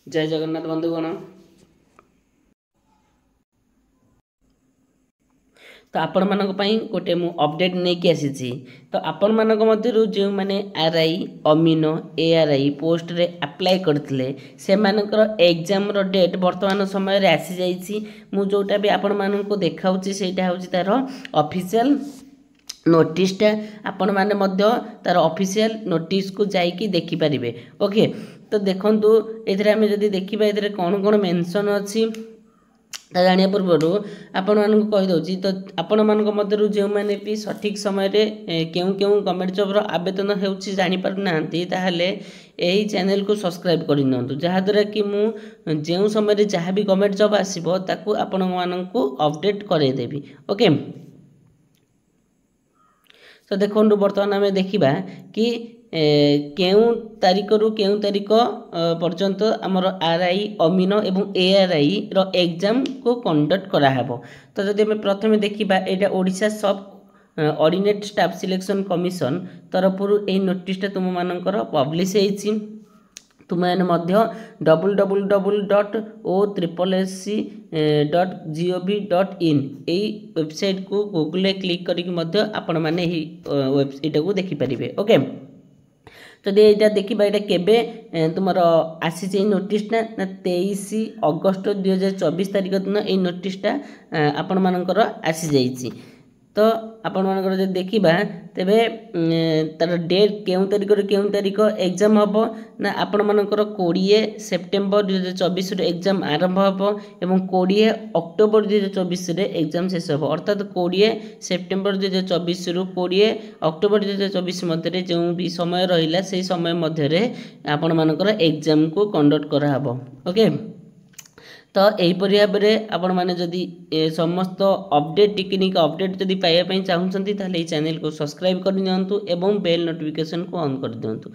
जय जगन्नाथ बंधुगण। तो आपण मानक पई गोटे मु अपडेट नहीं कि आसी। तो आपण मानक मध्यरु जो माने आरआई अमीनो एआरआई पोस्ट रे अप्लाई करथिले से मानकर एग्जाम रो डेट वर्तमान समय रे आसी जाईची। मु जोटा भी आपण मानक देखाउची सेटा होची तार ऑफिशियल नोटिसटा आपण माने मध्य तार ऑफिशियल नोटिस को जाईकी देखि परिबे। ओके, तो देखंतु एथरे हम जदी देखिबा एथरे कोन कोन मेंशन अछि जानिया पूर्व आपण मानक कहि दउची। तो आपण मानक मध्यरु जे माने भी सठिक समय रे केउ केउ गवर्नमेंट जॉब रो आवेदन हेउची जानि पार नांती ताहले एही चैनल को सब्सक्राइब करि नंतु, जहा द्वारा कि मु जेउ समय रे जहा भी गवर्नमेंट जॉब आसीबो ताकू आपण मानक को अपडेट करे देबी। ओके, तो देखो बर्तमान आम देखा कि केउ तारीख रु केउ तारीख पर्यंत आमर आरआई अमीनो एवं एआरआई रो एग्जाम को कंडक्ट कराहब। तो जदि आम प्रथम देखा यहाँ ओडिशा सब ऑर्डिनेट स्टाफ सिलेक्शन कमिशन तरफ यही नोटिसटा तुम मानकर पब्लिश होती। तुमने www.o.sc.gov.in यही वेबसाइट को गूगल क्लिक करके आपण मैंने वेबसाइट को देखिपारे। ओके, तो यहाँ देखा यहाँ केबे तुम आसी नोटिसटा ना 23 अगस्त 2024 तारीख दिन यही नोटिसटा आपण मानकर आसी जाइए। तो आपण मानकर जब देखा तेबे तार डेट केउ तारीख रे केउ तारीख एग्जाम हम ना आपण मानकर 20 सेप्टेम्बर 2024 रे एग्जाम आरंभ हम एवं 20 अक्टोबर 2024 रे एग्जाम शेष हम। अर्थात 20 सेप्टेम्बर 2024 रु 20 अक्टोबर 2024 मध्य जो भी समय रहिला से समय मध्य आपण मानकर एग्जाम को कंडक्ट करा हबो। ओके, तो यहीपरि भाव में आपण मैंने जदि समस्त अपडेट टेक्निक अपडेट जदि पाइबा चाहूँगी ताहले चैनल को सब्सक्राइब कर दिंतु एवं बेल नोटिफिकेशन को ऑन कर दिंतु।